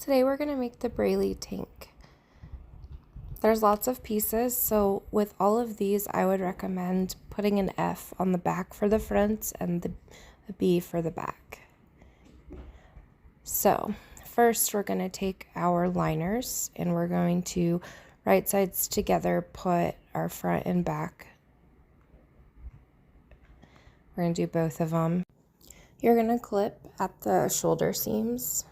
Today we're going to make the Breylie tank. There's lots of pieces, so with all of these I would recommend putting an F on the back for the front and a B for the back. So first we're going to take our liners and we're going to right sides together put our front and back. We're going to do both of them. You're going to clip at the shoulder seams.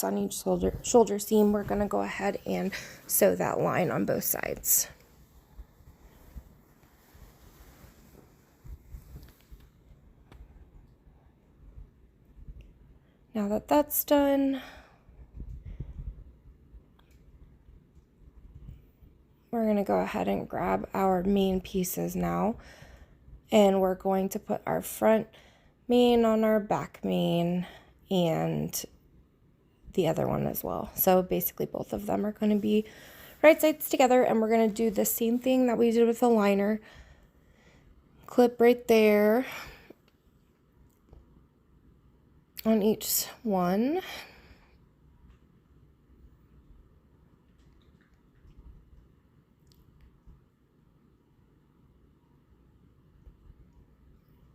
On each shoulder seam, we're going to go ahead and sew that line on both sides. Now that that's done, we're going to go ahead and grab our main pieces now, and we're going to put our front main on our back main and the other one as well. So basically both of them are going to be right sides together, and we're going to do the same thing that we did with the liner. Clip right there on each one.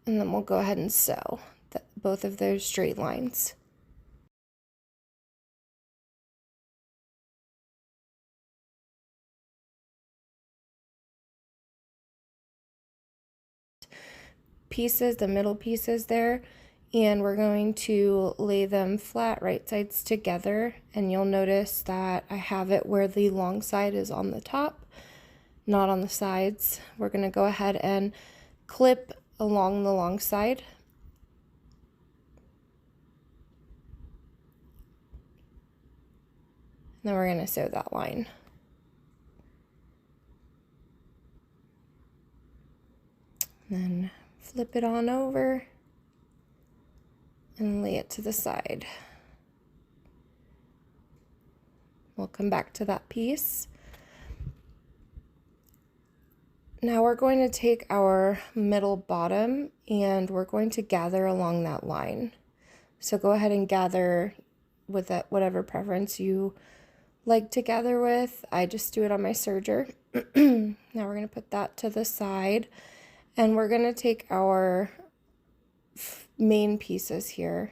And then we'll go ahead and sew both of those straight lines. Pieces, the middle pieces there, and we're going to lay them flat right sides together, and you'll notice that I have it where the long side is on the top, not on the sides. We're going to go ahead and clip along the long side. And then we're going to sew that line. Then flip it on over and lay it to the side. We'll come back to that piece. Now we're going to take our middle bottom and we're going to gather along that line. So go ahead and gather with that whatever preference you like to gather with. I just do it on my serger. Now we're going to put that to the side, and we're going to take our main pieces here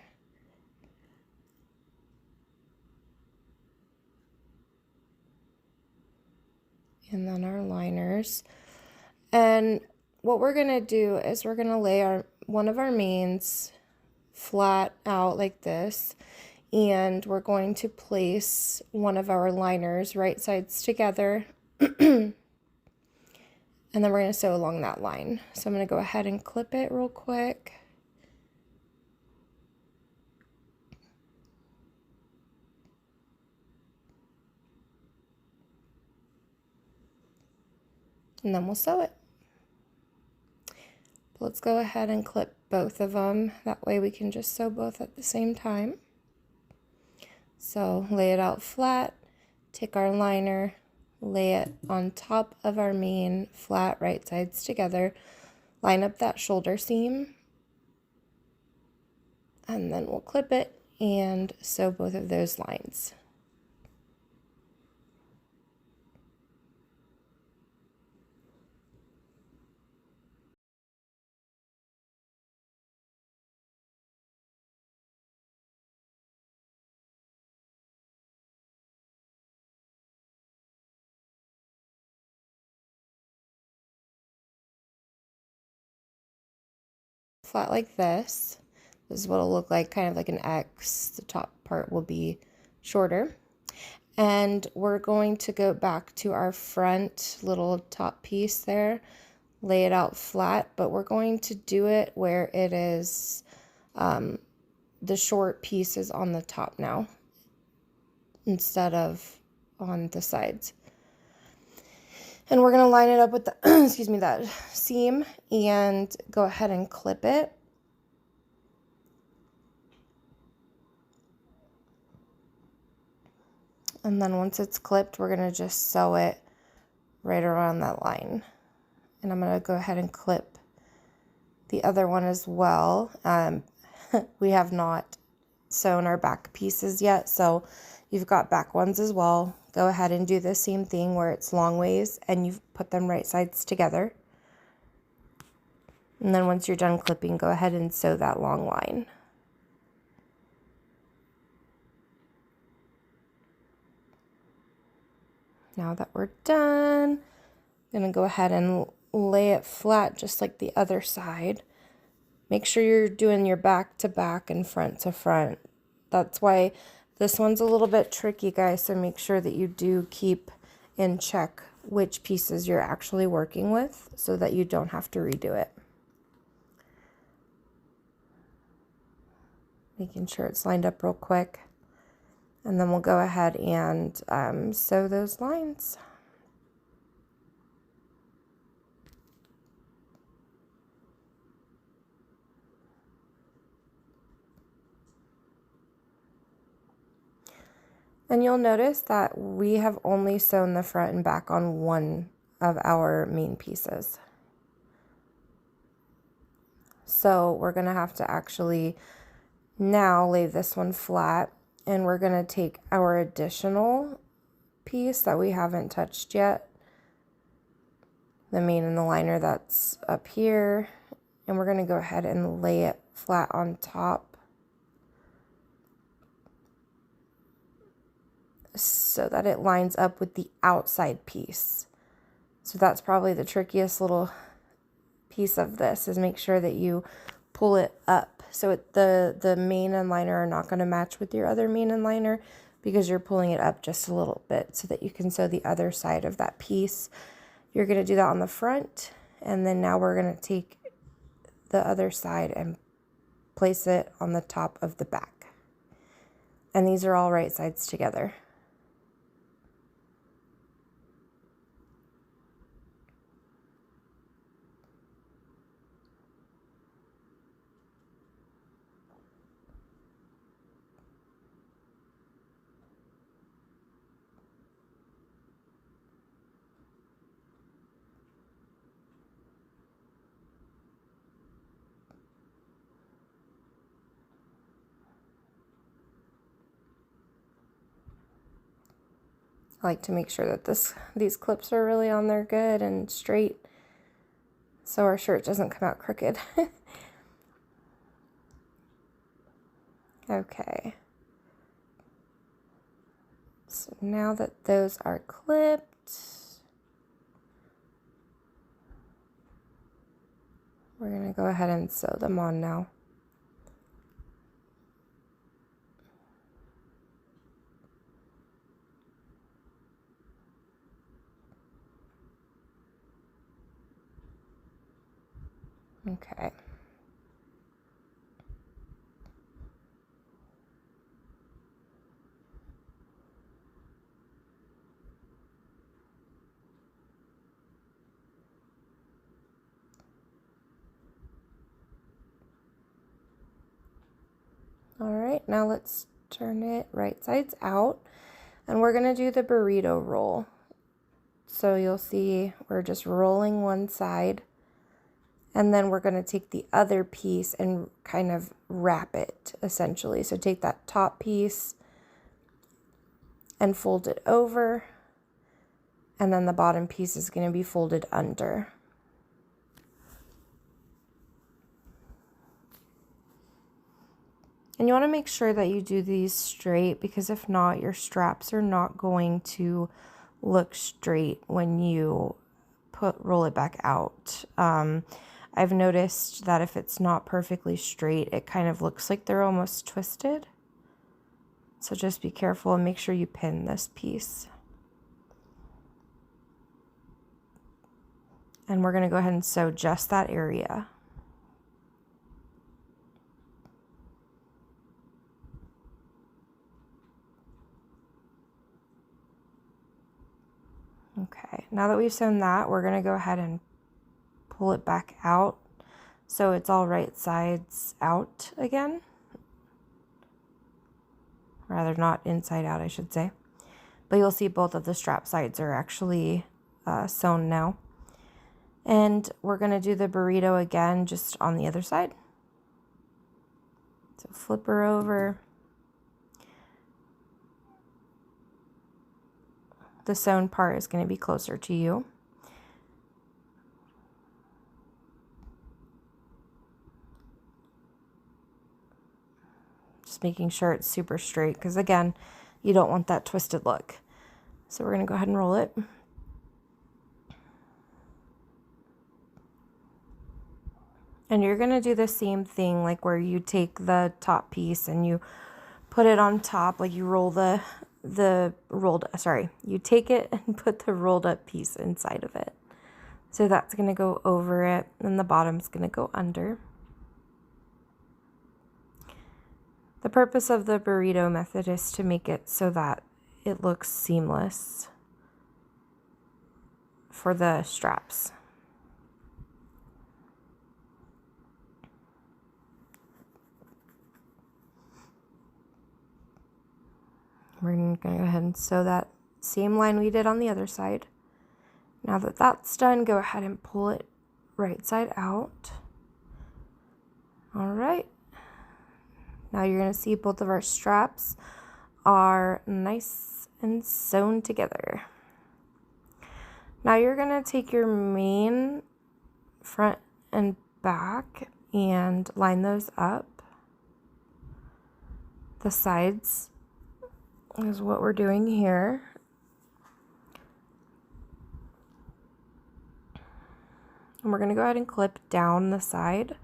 and then our liners. And what we're going to do is we're going to lay one of our mains flat out like this, and we're going to place one of our liners right sides together. And then we're going to sew along that line. So I'm going to go ahead and clip it real quick. And then we'll sew it. But let's go ahead and clip both of them. That way we can just sew both at the same time. So lay it out flat, take our liner, lay it on top of our main flat right sides together, line up that shoulder seam, and then we'll clip it and sew both of those lines. Flat like this. This is what it'll look like, kind of like an X. The top part will be shorter. And we're going to go back to our front little top piece there, lay it out flat, but we're going to do it where it is the short piece is on the top now instead of on the sides. And we're going to line it up with the excuse me, that seam, and go ahead and clip it. And then once it's clipped, we're going to just sew it right around that line. And I'm going to go ahead and clip the other one as well. We have not sewn our back pieces yet, so you've got back ones as well. Go ahead and do the same thing where it's long ways and you put them right sides together. And then once you're done clipping, go ahead and sew that long line. Now that we're done, I'm going to go ahead and lay it flat just like the other side. Make sure you're doing your back to back and front to front. That's why this one's a little bit tricky, guys, so make sure that you do keep in check which pieces you're actually working with so that you don't have to redo it. Making sure it's lined up real quick. And then we'll go ahead and sew those lines. And you'll notice that we have only sewn the front and back on one of our main pieces. So we're going to have to actually now lay this one flat, and we're going to take our additional piece that we haven't touched yet, the main and the liner that's up here, and we're going to go ahead and lay it flat on top so that it lines up with the outside piece. So that's probably the trickiest little piece of this, is make sure that you pull it up. So the main and liner are not going to match with your other main and liner because you're pulling it up just a little bit so that you can sew the other side of that piece. You're going to do that on the front, and then now we're going to take the other side and place it on the top of the back. And these are all right sides together. I like to make sure that these clips are really on there good and straight so our shirt doesn't come out crooked. Okay. So now that those are clipped, we're going to go ahead and sew them on now. Okay. All right, now let's turn it right sides out, and we're going to do the burrito roll. So you'll see we're just rolling one side, and then we're going to take the other piece and kind of wrap it, essentially. So take that top piece and fold it over, and then the bottom piece is going to be folded under. And you want to make sure that you do these straight, because if not, your straps are not going to look straight when you roll it back out. I've noticed that if it's not perfectly straight, it kind of looks like they're almost twisted. So just be careful and make sure you pin this piece. And we're going to go ahead and sew just that area. Okay, now that we've sewn that, we're going to go ahead and pull it back out so it's all right sides out again. Rather, not inside out, I should say. But you'll see both of the strap sides are actually sewn now. And we're going to do the burrito again, just on the other side. So flip her over. The sewn part is going to be closer to you. Just making sure it's super straight, because again, you don't want that twisted look. So we're going to go ahead and roll it. And you're going to do the same thing, like where you take the top piece and you put it on top, like you roll you take it and put the rolled up piece inside of it. So that's going to go over it, and the bottom's going to go under. The purpose of the burrito method is to make it so that it looks seamless for the straps. We're going to go ahead and sew that same line we did on the other side. Now that that's done, go ahead and pull it right side out. All right. Now you're going to see both of our straps are nice and sewn together. Now you're going to take your main front and back and line those up. The sides is what we're doing here. And we're going to go ahead and clip down the side.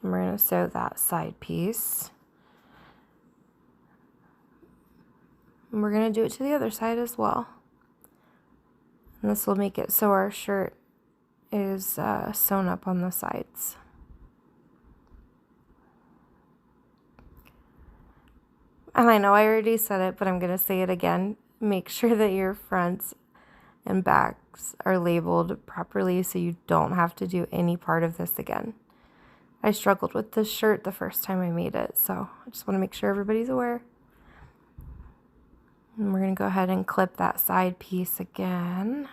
And we're going to sew that side piece. And we're going to do it to the other side as well. And this will make it so our shirt is sewn up on the sides. And I know I already said it, but I'm going to say it again. Make sure that your fronts and backs are labeled properly so you don't have to do any part of this again. I struggled with this shirt the first time I made it, so I just want to make sure everybody's aware. And we're going to go ahead and clip that side piece again.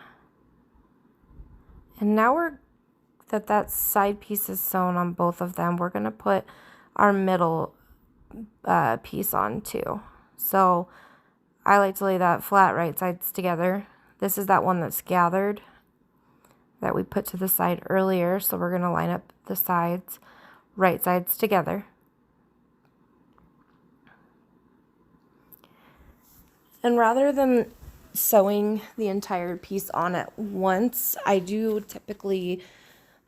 And now that side piece is sewn on both of them, we're going to put our middle piece on too. So I like to lay that flat right sides together. This is that one that's gathered that we put to the side earlier. So we're going to line up the sides, right sides together. And rather than sewing the entire piece on at once, I do typically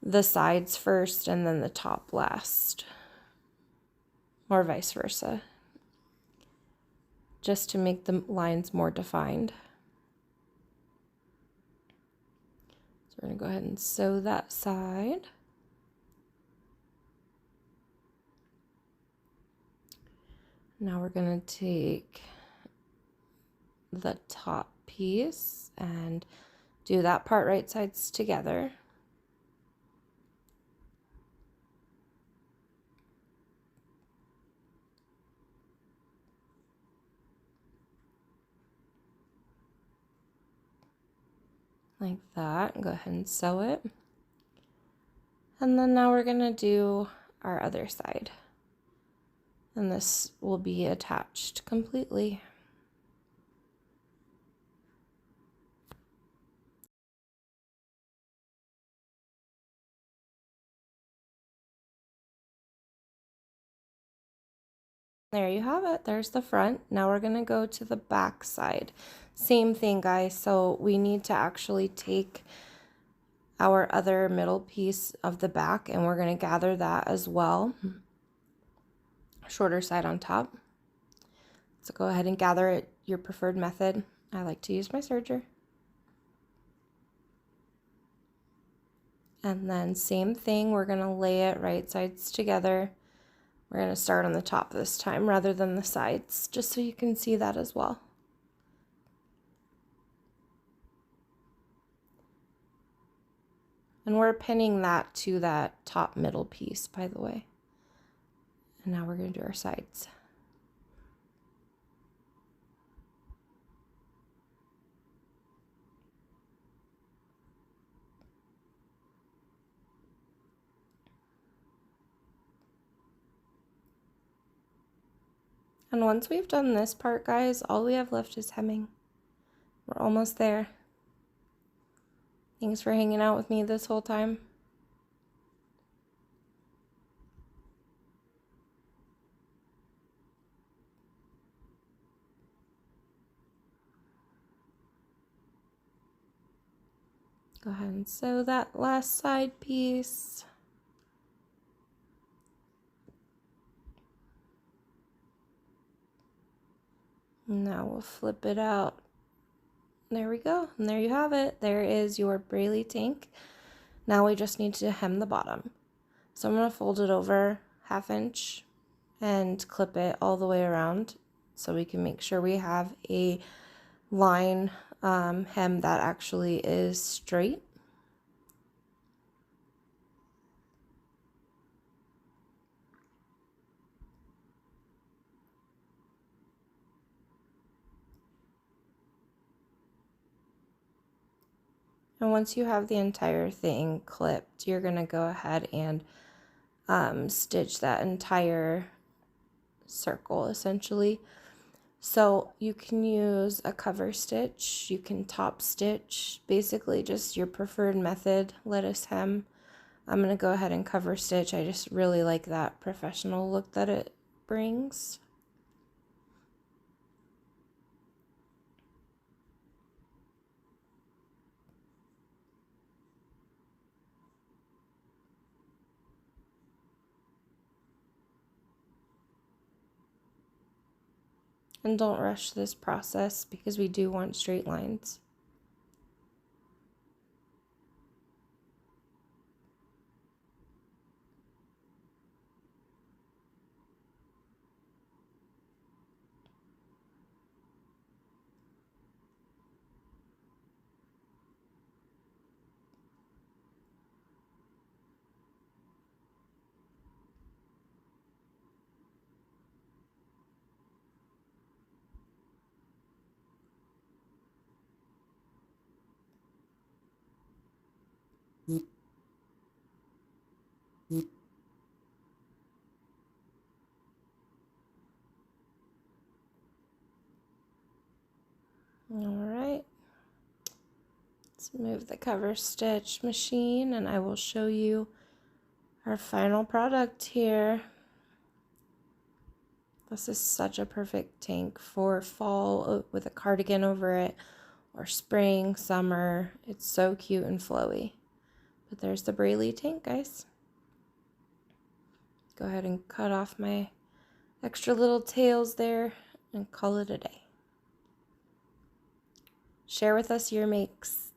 the sides first and then the top last, or vice versa, just to make the lines more defined. So we're going to go ahead and sew that side. Now we're going to take the top piece and do that part right sides together. Like that, and go ahead and sew it. And then now we're going to do our other side. And this will be attached completely. There you have it. There's the front. Now we're going to go to the back side. Same thing, guys. So we need to actually take our other middle piece of the back and we're going to gather that as well. Shorter side on top. So go ahead and gather it your preferred method. I like to use my serger. And then same thing, we're going to lay it right sides together. We're going to start on the top this time rather than the sides, just so you can see that as well. And we're pinning that to that top middle piece, by the way. And now we're going to do our sides. And once we've done this part, guys, all we have left is hemming. We're almost there. Thanks for hanging out with me this whole time. Go ahead and sew that last side piece. Now we'll flip it out. There we go. And there you have it. There is your Breylie tank. Now we just need to hem the bottom. So I'm going to fold it over 1/2 inch and clip it all the way around so we can make sure we have a line hem that actually is straight. And once you have the entire thing clipped, you're going to go ahead and stitch that entire circle essentially. So you can use a cover stitch, you can top stitch, basically just your preferred method, lettuce hem. I'm going to go ahead and cover stitch. I just really like that professional look that it brings. And don't rush this process because we do want straight lines. All right, let's move the cover stitch machine and I will show you our final product here. This is such a perfect tank for fall with a cardigan over it, or spring, summer. It's so cute and flowy. But there's the Breylie tank, guys. Go ahead and cut off my extra little tails there and call it a day. Share with us your makes.